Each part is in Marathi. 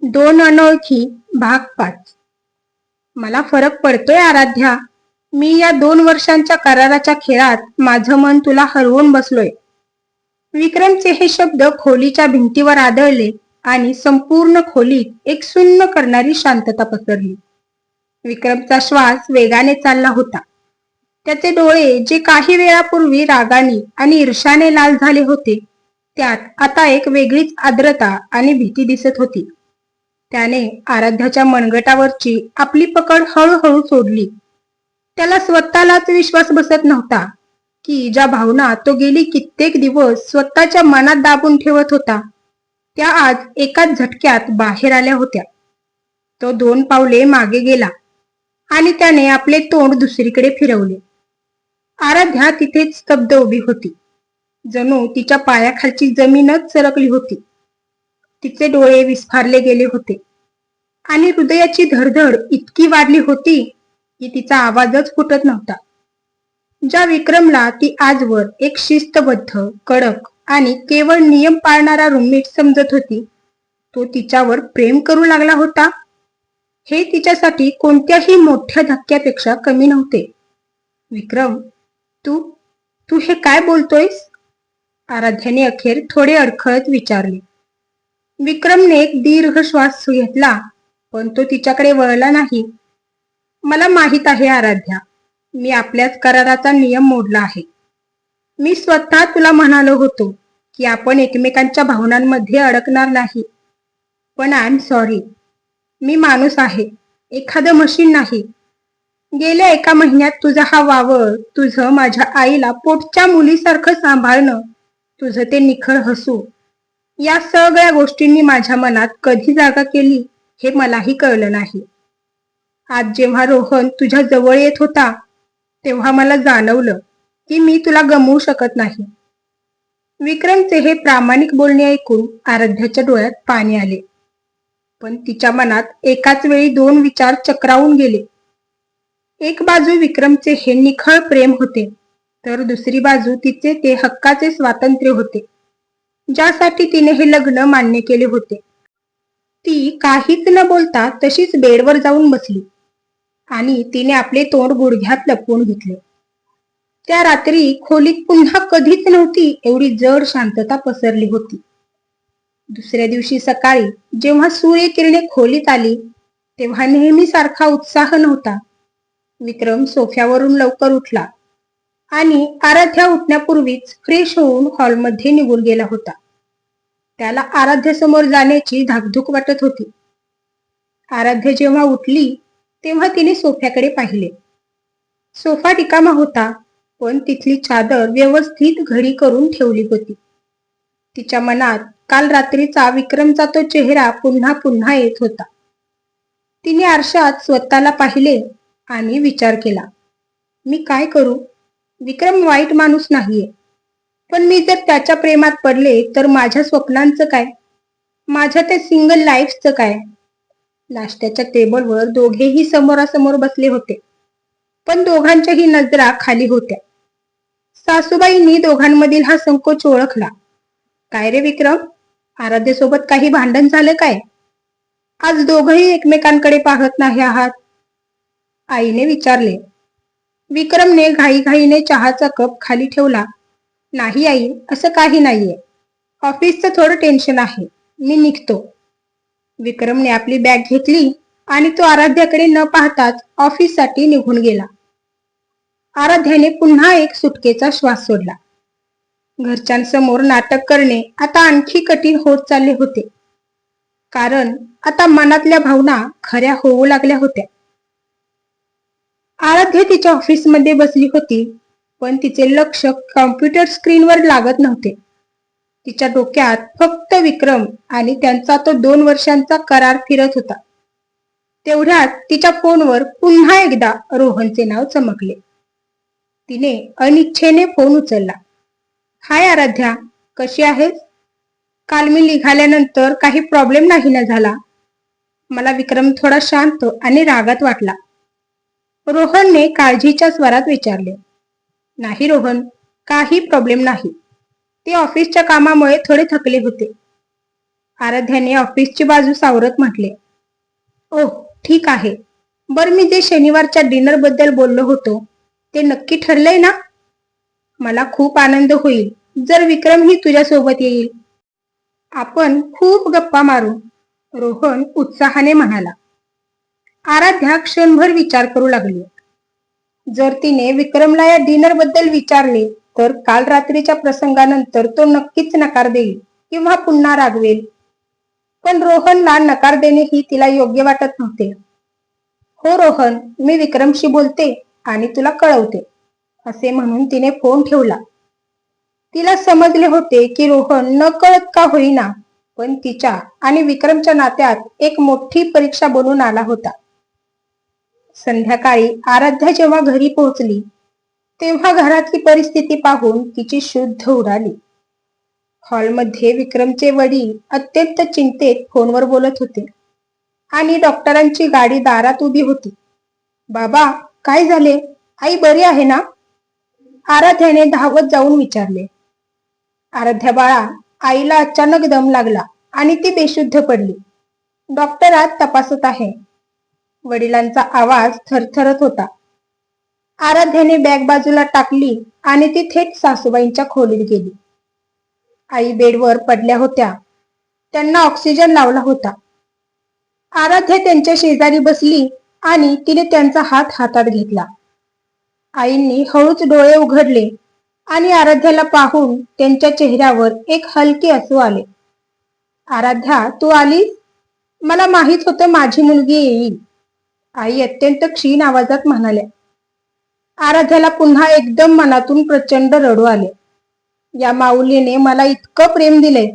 दोन अनोळखी भाग 5. मला फरक पडतोय आराध्या. मी या 2 वर्षांच्या कराराच्या खेळात माझं मन तुला हरवून बसलोय. विक्रमचे हे शब्द खोलीच्या भिंतीवर आदळले आणि संपूर्ण खोलीत एक सुन्न करणारी शांतता पसरली. विक्रमचा श्वास वेगाने चालला होता. त्याचे डोळे जे काही वेळापूर्वी रागाने आणि ईर्ष्याने लाल झाले होते, त्यात आता एक वेगळीच आर्द्रता आणि भीती दिसत होती. त्याने आराध्याच्या मनगटावरची आपली पकड हळूहळू सोडली. त्याला स्वतःलाच विश्वास बसत नव्हता की ज्या भावना तो गेली कित्येक दिवस स्वतःच्या मनात दाबून ठेवत होता, त्या आज एकाच झटक्यात बाहेर आल्या होत्या. तो 2 पावले मागे गेला आणि त्याने आपले तोंड दुसरीकडे फिरवले. आराध्या तिथेच स्तब्ध उभी होती. जणू तिच्या पायाखालची जमीनच सरकली होती. तिचे डोळे विस्फारले गेले होते आणि हृदयाची धडधड इतकी वाढली होती की तिचा आवाजच फुटत नव्हता. ज्या विक्रमला ती आजवर एक शिस्तबद्ध, कडक आणि केवळ नियम पाळणारा रूममेट समजत होती, तो तिच्यावर प्रेम करू लागला होता. हे तिच्यासाठी कोणत्याही मोठ्या धक्क्यापेक्षा कमी नव्हते. विक्रम, तू तू हे काय बोलतोयस? आराध्याने अखेर थोडे अडखळत विचारले. विक्रमने एक दीर्घ श्वास घेतला, पण तो तिच्याकडे वळला नाही. मला माहित आहे आराध्या, मी आपल्याच कराराचा नियम मोडला आहे. मी स्वतः तुला म्हणालो होतो की आपण एकमेकांच्या भावनांमध्ये अडकणार नाही. पण आय एम सॉरी. मी माणूस आहे, एखादं मशीन नाही. गेल्या 1 महिन्यात तुझा हा वावर, तुझं माझ्या आईला पोटच्या मुलीसारखं सांभाळणं, तुझं ते निखळ हसू, या सगळ्या गोष्टींनी माझ्या मनात कधी जागा केली हे मलाही कळलं नाही. आज जेव्हा रोहन तुझ्या जवळ येत होता, तेव्हा मला जाणवलं की मी तुला गमवू शकत नाही. विक्रमचे हे प्रामाणिक बोलणे ऐकून आराध्याच्या डोळ्यात पाणी आले. पण तिच्या मनात एकाच वेळी 2 विचार चक्रावून गेले. एक बाजू विक्रमचे हे निखळ प्रेम होते, तर दुसरी बाजू तिचे ते हक्काचे स्वातंत्र्य होते, ज्यासाठी तिने हे लग्न मान्य केले होते. ती काहीच न बोलता तशीच बेडवर जाऊन बसली आणि तिने आपले तोंड गुडघ्यात लपवून घेतले. त्या रात्री खोलीत पुन्हा कधीच नव्हती एवढी जड शांतता पसरली होती. दुसऱ्या दिवशी सकाळी जेव्हा सूर्यकिरणे खोलीत आली, तेव्हा नेहमीसारखा उत्साह नव्हता. विक्रम सोफ्यावरून लवकर उठला आणि आराध्या उठण्यापूर्वीच फ्रेश होऊन हॉलमध्ये निघून गेला होता. त्याला आराध्यासमोर जाण्याची धाकधूक वाटत होती. आराध्या जेव्हा उठली तेव्हा तिने सोफ्याकडे पाहिले. सोफा रिकामा होता, पण तिथली चादर व्यवस्थित घडी करून ठेवली होती. तिच्या मनात काल रात्रीचा विक्रमचा तो चेहरा पुन्हा पुन्हा येत होता. तिने आरशात स्वतःला पाहिले आणि विचार केला, मी काय करू? विक्रम वाईट माणूस नाहीये, पण मी जर त्याच्या प्रेमात पडले तर माझ्या स्वप्नांचं काय? माझ्या त्या सिंगल लाईफचं काय? नाश्त्याच्या टेबलवर दोघेही समोरासमोर बसले होते, पण दोघांच्याही नजरा खाली होत्या. सासूबाईंनी दोघांमधील हा संकोच ओळखला. काय रे विक्रम, आराध्यसोबत काही भांडण झालं काय? आज दोघंही एकमेकांकडे पाहत नाही आहात, आईने विचारले. विक्रमने घाईघाईने चहाचा कप खाली ठेवला. नाही आई, असं काही नाहीये. ऑफिसचं थोडं टेन्शन आहे, मी निघतो. विक्रमने आपली बॅग घेतली आणि तो आराध्याकडे न पाहताच ऑफिससाठी निघून गेला. आराध्याने पुन्हा एक सुटकेचा श्वास सोडला. घरच्यांसमोर नाटक करणे आता आणखी कठीण होत चालले होते, कारण आता मनातल्या भावना खऱ्या होऊ लागल्या होत्या. आराध्या तिच्या ऑफिसमध्ये बसली होती, पण तिचे लक्ष कॉम्प्युटर स्क्रीनवर लागत नव्हते. तिच्या डोक्यात फक्त विक्रम आणि त्यांचा तो 2 वर्षांचा करार फिरत होता. तेवढ्यात तिच्या फोनवर पुन्हा एकदा रोहनचे नाव चमकले. तिने अनिच्छेने फोन उचलला. हाय आराध्या, कशी आहेस? काल मी निघाल्यानंतर काही प्रॉब्लेम नाही ना झाला? मला विक्रम थोडा शांत आणि रागात वाटला. रोहनने काळजीच्या स्वरात विचारले. नाही रोहन, काही प्रॉब्लेम नाही. ते ऑफिसच्या कामामुळे थोडे थकले होते. आराध्याने ऑफिसची बाजू सावरत म्हटले. ओह, ठीक आहे. बरं, मी जे शनिवारच्या डिनर बद्दल बोललो होतो ते नक्की ठरलंय ना? मला खूप आनंद होईल जर विक्रमही तुझ्यासोबत येईल. आपण खूप गप्पा मारू, रोहन उत्साहाने म्हणाला. आराध्या क्षणभर विचार करू लागली. जर तिने विक्रमला या डिनर बद्दल विचारले तर काल रात्रीच्या प्रसंगानंतर तो नक्कीच नकार देईल किंवा पुन्हा रागवेल. पण रोहनला नकार देणे ही तिला योग्य वाटत नव्हते. हो रोहन, मी विक्रमशी बोलते आणि तुला कळवते, असे म्हणून तिने फोन ठेवला. तिला समजले होते की रोहन नकळत का होईना पण तिच्या आणि विक्रमच्या नात्यात एक मोठी परीक्षा बनून आला होता. संध्याकाळी आराध्या जेव्हा घरी पोहोचली तेव्हा घरातली परिस्थिती पाहून तिची शुद्ध उडाली. हॉलमध्ये विक्रमचे वडील अत्यंत चिंतेत फोनवर बोलत होते आणि डॉक्टरांची गाडी दारात उभी होती. बाबा, काय झाले? आई बरी आहे ना? आराध्याने धावत जाऊन विचारले. आराध्या बाळा, आईला अचानक दम लागला आणि ती बेशुद्ध पडली. डॉक्टर आज तपासत आहे. वडिलांचा आवाज थरथरत होता. आराध्याने बॅग बाजूला टाकली आणि ती थेट सासूबाईंच्या खोलीत गेली. आई बेडवर पडल्या होत्या. त्यांना ऑक्सिजन लावला होता. आराध्या त्यांच्या शेजारी बसली आणि तिने त्यांचा हात हातात घेतला. आईंनी हळूच डोळे उघडले आणि आराध्याला पाहून त्यांच्या चेहऱ्यावर एक हलके हसू आले. आराध्या, तू आलीस? मला माहित होतं माझी मुलगी येईल, आई अत्यंत क्षीण आवाजात म्हणाल्या. आराध्याला पुन्हा एकदम मनातून प्रचंड रडू आले. या माऊलीने मला इतकं प्रेम दिलंय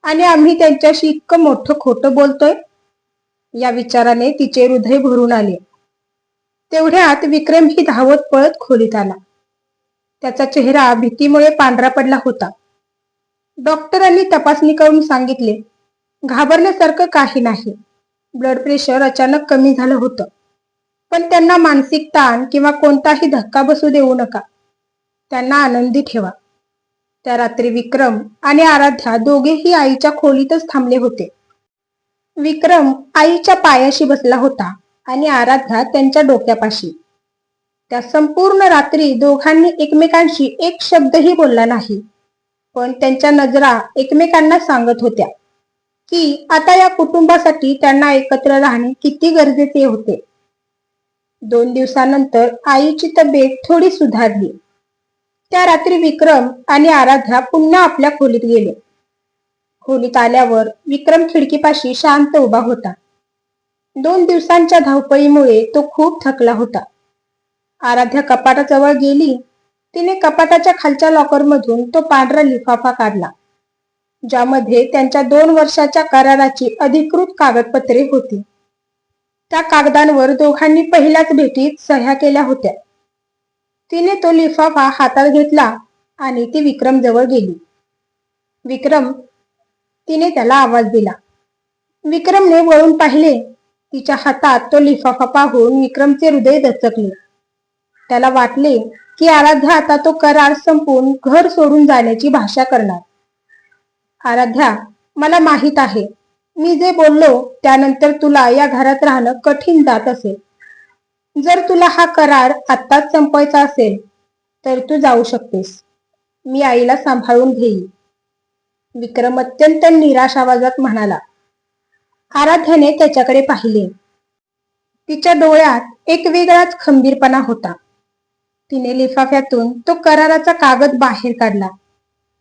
आणि आम्ही त्यांच्याशी इतकं मोठं खोटं बोलतोय. या विचाराने तिचे हृदय भरून आले. तेवढ्यात विक्रम ही धावत पळत खोलीत आला. त्याचा चेहरा भीतीमुळे पांढरा पडला होता. डॉक्टरांनी तपासणी करून सांगितले, घाबरण्यासारखं काही नाही. ब्लड प्रेशर अचानक कमी झालं होतं. पण त्यांना मानसिक ताण किंवा कोणताही धक्का बसू देऊ नका. त्यांना आनंदी ठेवा. त्या रात्री विक्रम आणि आराध्या दोघेही आईच्या खोलीतच थांबले होते. विक्रम आईच्या पायाशी बसला होता आणि आराध्या त्यांच्या डोक्यापाशी. त्या संपूर्ण रात्री दोघांनी एकमेकांशी एक शब्दही बोलला नाही. पण त्यांच्या नजरा एकमेकांना सांगत होत्या की आता या कुटुंबासाठी त्यांना एकत्र राहणे किती गरजेचे होते. 2 दिवसानंतर आईची तब्येत थोडी सुधारली. त्या रात्री विक्रम आणि आराध्या पुन्हा आपल्या खोलीत गेले. खोलीत आल्यावर विक्रम खिडकीपाशी शांत उभा होता. 2 दिवसांच्या धावपळीमुळे तो खूप थकला होता. आराध्या कपाटाजवळ गेली. तिने कपाटाच्या खालच्या लॉकरमधून तो पांढरा लिफाफा काढला ज्यामध्ये त्यांच्या 2 वर्षाच्या कराराची अधिकृत कागदपत्रे होती. त्या कागदांवर दोघांनी पहिल्याच भेटीत सह्या केल्या होत्या. तिने तो लिफाफा हातात घेतला आणि ती विक्रम जवळ गेली. विक्रम, तिने त्याला आवाज दिला. विक्रमने वळून पाहिले. तिच्या हातात तो लिफाफा पाहून विक्रमचे हृदय दचकले. त्याला वाटले की आराध्या आता तो करार संपवून घर सोडून जाण्याची भाषा करणार. आराध्या, मला माहित आहे, मी जे बोललो त्यानंतर तुला या घरात राहणं कठीण जात असेल. जर तुला हा करार आत्ताच संपवायचा असेल तर तू जाऊ शकतेस. मी आईला सांभाळून घेईन, विक्रम अत्यंत निराश आवाजात म्हणाला. आराध्याने त्याच्याकडे पाहिले. तिच्या डोळ्यात एक वेगळाच खंबीरपणा होता. तिने लिफाफ्यातून तो कराराचा कागद बाहेर काढला.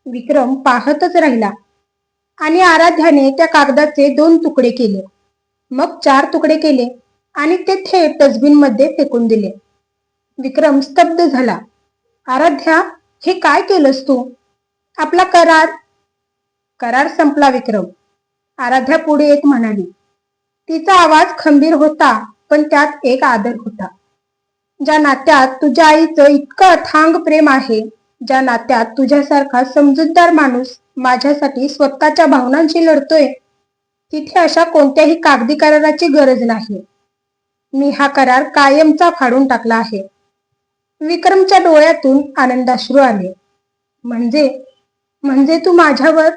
विक्रम पाहतच राहिला आणि आराध्याने त्या कागदाचे 2 तुकडे केले, मग 4 तुकडे केले आणि ते थेट डस्टबिन मध्ये फेकून दिले. विक्रम स्तब्ध झाला. आराध्या, हे काय केलंस तू? आपला करार करार संपला विक्रम, आराध्या पुढे येत म्हणाली. तिचा आवाज खंबीर होता पण त्यात एक आदर होता. ज्या नात्यात तुझ्या आईचं इतकं अथांग प्रेम आहे, ज्या नात्यात तुझ्यासारखा समजूतदार माणूस माझ्यासाठी स्वतःच्या भावनांशी लढतोय, तिथे अशा कोणत्याही कागदी कराराची गरज नाही. मी हा करार कायमचा फाडून टाकला आहे. विक्रमच्या डोळ्यातून आनंदाश्रू आले. म्हणजे म्हणजे तू माझ्यावर?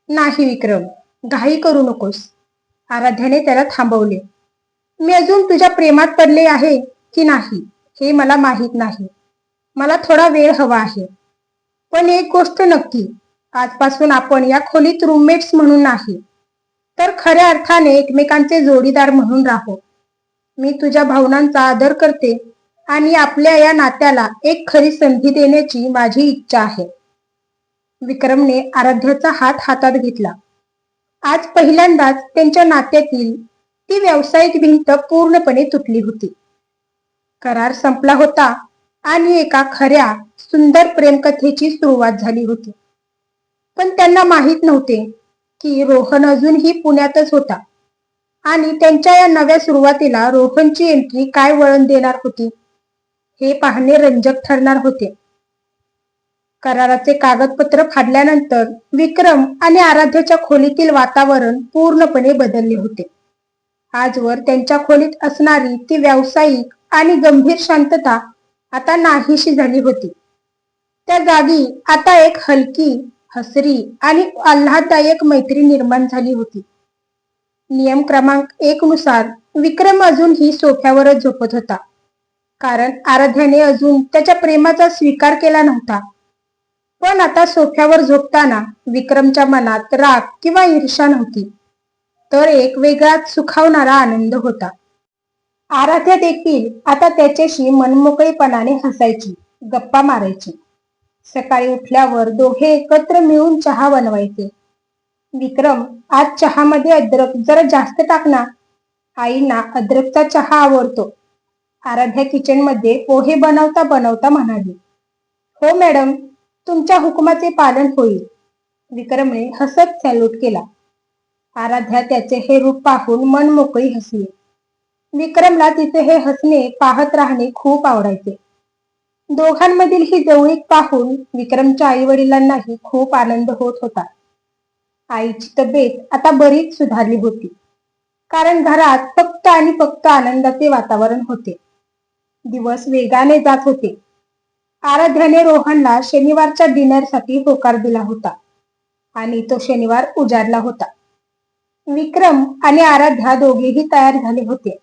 नाही विक्रम, घाई करू नकोस. आराध्याने त्याला थांबवले. मी अजून तुझ्या प्रेमात पडले आहे की नाही हे मला माहीत नाही. मला थोडा वेळ हवा आहे. पण एक गोष्ट नक्की, आजपासून आपण या खोलीत रूममेट्स म्हणून नाही, तर खऱ्या अर्थाने एकमेकांचे जोडीदार म्हणून राहू. मी तुझ्या भावनांचा आदर करते आणि आपल्या या नात्याला एक खरी संधी देण्याची माझी इच्छा आहे. विक्रमने आराध्याचा हात हातात घेतला. आज पहिल्यांदाच त्यांच्या नात्यातील ती व्यावसायिक भिंत पूर्णपणे तुटली होती. करार संपला होता आणि एका खऱ्या सुंदर प्रेमकथेची सुरुवात झाली होती. पण त्यांना माहित नव्हते की रोहन अजूनही पुण्यातच होता आणि त्यांच्या या नव्या सुरुवातीला रोहनची एंट्री काय वळण देणार होती हे पाहणे रंजक ठरणार होते. कराराचे कागदपत्र फाडल्यानंतर विक्रम आणि आराध्याच्या खोलीतील वातावरण पूर्णपणे बदलले होते. आजवर त्यांच्या खोलीत असणारी ती व्यावसायिक आणि गंभीर शांतता आता नाहीशी झाली होती. त्या जागी आता एक हलकी, हसरी आणि आल्हाददायक मैत्री निर्माण झाली होती. नियम क्रमांक 1 नुसार विक्रम अजूनही सोफ्यावरच झोपत होता, कारण आराध्याने अजून त्याच्या प्रेमाचा स्वीकार केला नव्हता. पण आता सोफ्यावर झोपताना विक्रमच्या मनात राग किंवा ईर्ष्या नव्हती, तर एक वेगळाच सुखावणारा आनंद होता. आराध्या देखील आता त्याच्याशी मनमोकळेपणाने हसायची, गप्पा मारायची. सकाळी उठल्यावर दोघे एकत्र मिळून चहा बनवायचे. विक्रम, आज चहामध्ये अद्रक जरा जास्त टाक ना. आईंना अद्रकचा चहा आवडतो. आराध्या किचनमध्ये पोहे बनवता बनवता म्हणाली. हो मॅडम, तुमच्या हुकुमाचे पालन होईल. विक्रमने हसत सॅल्यूट केला. आराध्या त्याचे हे रूप पाहून मनमोकळी हसली. विक्रमला तिचे हे हसणे पाहत राहणे खूप आवडायचे. दोघांमधील ही जवळीक पाहून विक्रमच्या आई वडिलांनाही खूप आनंद होत होता. आईची तब्येत आता बरीच सुधारली होती, कारण घरात फक्त आणि फक्त आनंदाचे वातावरण होते. दिवस वेगाने जात होते. आराध्याने रोहनला शनिवारच्या डिनरसाठी होकार दिला होता आणि तो शनिवार उजाडला होता. विक्रम आणि आराध्या दोघेही तयार झाले होते.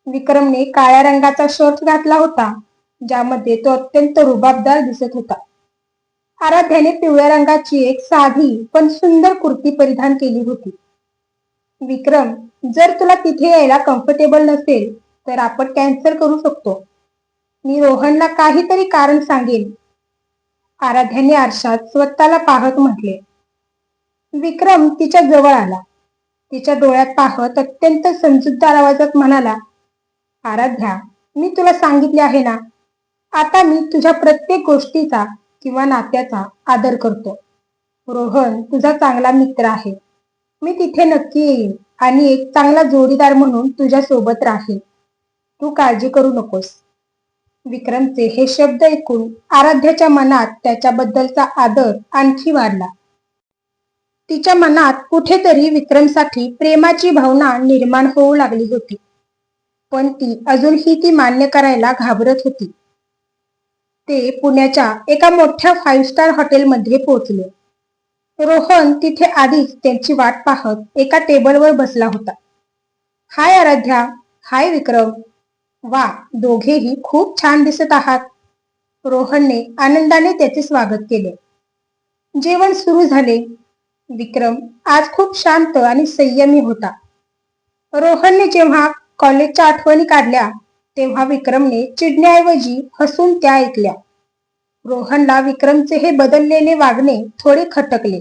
विक्रमने काळ्या रंगाचा शर्ट घातला होता, ज्यामध्ये तो अत्यंत रुबाबदार दिसत होता. आराध्याने पिवळ्या रंगाची एक साधी पण सुंदर कुर्ती परिधान केली होती. विक्रम, जर तुला तिथे यायला कम्फर्टेबल नसेल तर आपण कॅन्सल करू शकतो. मी रोहनला काहीतरी कारण सांगेन, आराध्याने आरशात स्वतःला पाहत म्हटले. विक्रम तिच्या जवळ आला. तिच्या डोळ्यात पाहत अत्यंत समजूतदार आवाजात म्हणाला, आराध्या, मी तुला सांगितले आहे ना, आता मी तुझ्या प्रत्येक गोष्टीचा किंवा नात्याचा आदर करतो. रोहन तुझा चांगला मित्र आहे. मी तिथे नक्की येईन आणि एक चांगला जोडीदार म्हणून तुझ्या सोबत राहील. तू काळजी करू नकोस. विक्रमचे हे शब्द ऐकून आराध्याच्या मनात त्याच्याबद्दलचा आदर आणखी वाढला. तिच्या मनात कुठेतरी विक्रमसाठी प्रेमाची भावना निर्माण होऊ लागली होती, पण ती अजूनही ती मान्य करायला घाबरत होती. ते पुण्याच्या एका मोठ्या 5 स्टार हॉटेलमध्ये पोहोचले. रोहन तिथे आधीच त्यांची वाट पाहत एका टेबलवर बसला होता. हाय आराध्या. हाय विक्रम. वा, दोघेही खूप छान दिसत आहात. रोहनने आनंदाने त्याचे स्वागत केले. जेवण सुरू झाले. विक्रम आज खूप शांत आणि संयमी होता. रोहनने जेव्हा कॉलेजच्या आठवणी काढल्या तेव्हा विक्रमने चिडण्याऐवजी हसून त्या ऐकल्या. रोहनला विक्रमचे हे बदललेले वागणे थोडे खटकले.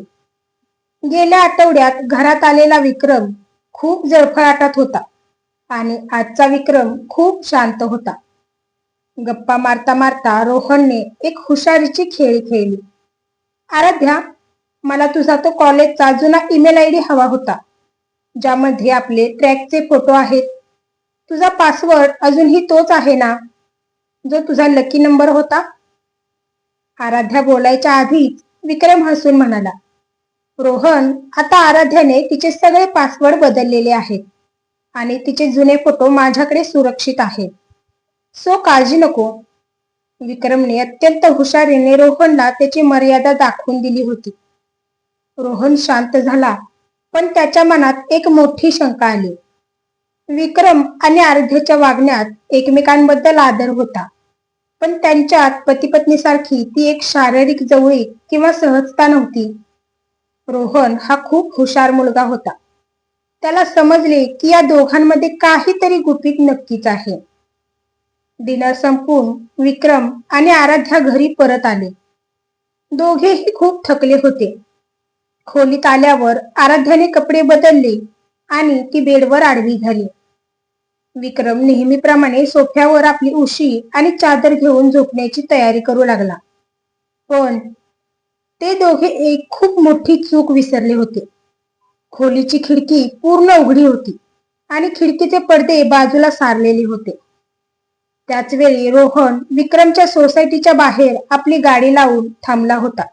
गेल्या आठवड्यात घरात आलेला विक्रम खूप जळफळाटात होता आणि आजचा विक्रम खूप शांत होता. गप्पा मारता मारता रोहनने एक हुशारीची खेळी खेळली. आराध्या, मला तुझा तो कॉलेजचा जुना ईमेल आयडी हवा होता, ज्यामध्ये आपले ट्रॅकचे फोटो आहेत. तुझा पासवर्ड अजूनही तोच आहे ना, जो तुझा लकी नंबर होता? आराध्या बोलायच्या आधीच विक्रम हसून म्हणाला. रोहन, आता आराध्याने तिचे सगळे पासवर्ड बदललेले आहेत आणि तिचे जुने फोटो माझ्याकडे सुरक्षित आहेत, सो काळजी नको. विक्रमने अत्यंत हुशारीने रोहनला त्याची मर्यादा दाखवून दिली होती. रोहन शांत झाला पण त्याच्या मनात एक मोठी शंका आली. विक्रम आणि आराध्याच्या वागण्यात एकमेकांबद्दल आदर होता, पण त्यांच्यात पती पत्नीसारखी ती एक शारीरिक जवळीक किंवा सहजता नव्हती. रोहन हा खूप हुशार मुलगा होता. त्याला समजले की या दोघांमध्ये काहीतरी गुपित नक्कीच आहे. डिनर संपून विक्रम आणि आराध्या घरी परत आले. दोघेही खूप थकले होते. खोलीत आल्यावर आराध्याने कपडे बदलले आणि ती बेडवर आडवी झाली. विक्रम नेहमीप्रमाणे सोफ्यावर आपली उशी आणि चादर घेऊन झोपण्याची तयारी करू लागला. पण ते दोघे एक खूप मोठी चूक विसरले होते. खोलीची खिडकी पूर्ण उघडी होती आणि खिडकीचे पडदे बाजूला सारलेले होते. त्याच वेळी रोहन विक्रमच्या सोसायटीच्या बाहेर आपली गाडी लावून थांबला होता.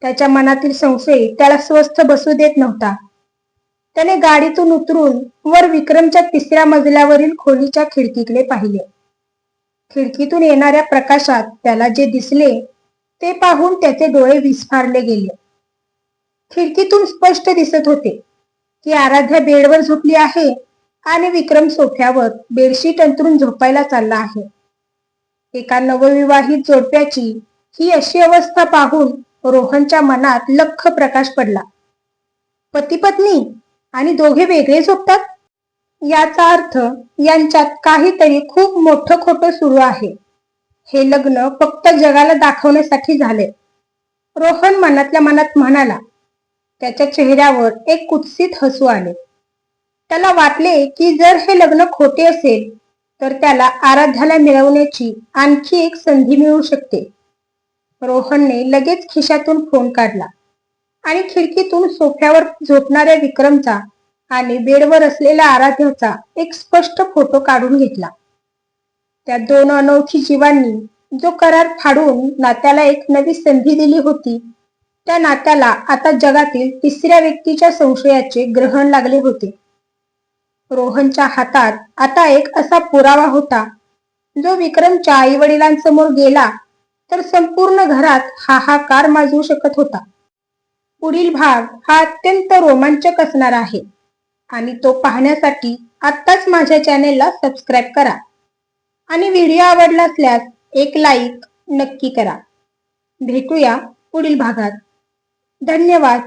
त्याच्या मनातील संशय त्याला स्वस्थ बसू देत नव्हता. त्याने गाडीतून उतरून वर विक्रमच्या 3ऱ्या मजल्यावरील खोलीच्या खिडकीकडे पाहिले. खिडकीतून येणाऱ्या प्रकाशात त्याला जे दिसले ते पाहून त्याचे डोळे विस्फारले गेले. खिडकीतून स्पष्ट दिसत होते की आराध्या बेडवर झोपली आहे आणि विक्रम सोफ्यावर बेडशीट अंथरून झोपायला चालला आहे. एका नवविवाहित जोडप्याची ही अशी अवस्था पाहून रोहनच्या मनात लख्ख प्रकाश पडला. पती पत्नी आणि दोघे वेगळे झोपतात, याचा अर्थ यांच्यात काहीतरी खूप मोठं खोटं सुरू आहे. हे लग्न फक्त जगाला दाखवण्यासाठी झाले, रोहन मनातल्या मनात म्हणाला. त्याच्या चेहऱ्यावर एक कुत्सित हसू आले. त्याला वाटले की जर हे लग्न खोटे असेल तर त्याला आराध्याला मिळवण्याची आणखी एक संधी मिळू शकते. रोहनने लगेच खिशातून फोन काढला आणि खिडकीतून सोफ्यावर झोपणाऱ्या विक्रमचा आणि बेडवर असलेल्या आराध्याचा एक स्पष्ट फोटो काढून घेतला. त्या दोन अनोळखी जीवांनी जो करार फाडून नात्याला एक नवी संधी दिली होती, त्या नात्याला आता जगातील 3ऱ्या व्यक्तीच्या संशयाचे ग्रहण लागले होते. रोहनच्या हातात आता एक असा पुरावा होता जो विक्रमच्या आई वडिलांसमोर गेला तर संपूर्ण घरात हाहाकार माजवू शकत होता. पुढील भाग हा अत्यंत रोमांचक असणार आहे आणि तो पाहण्यासाठी आत्ताच माझ्या चॅनेलला सबस्क्राईब करा आणि व्हिडिओ आवडला असल्यास एक लाईक नक्की करा. भेटूया पुढील भागात. धन्यवाद.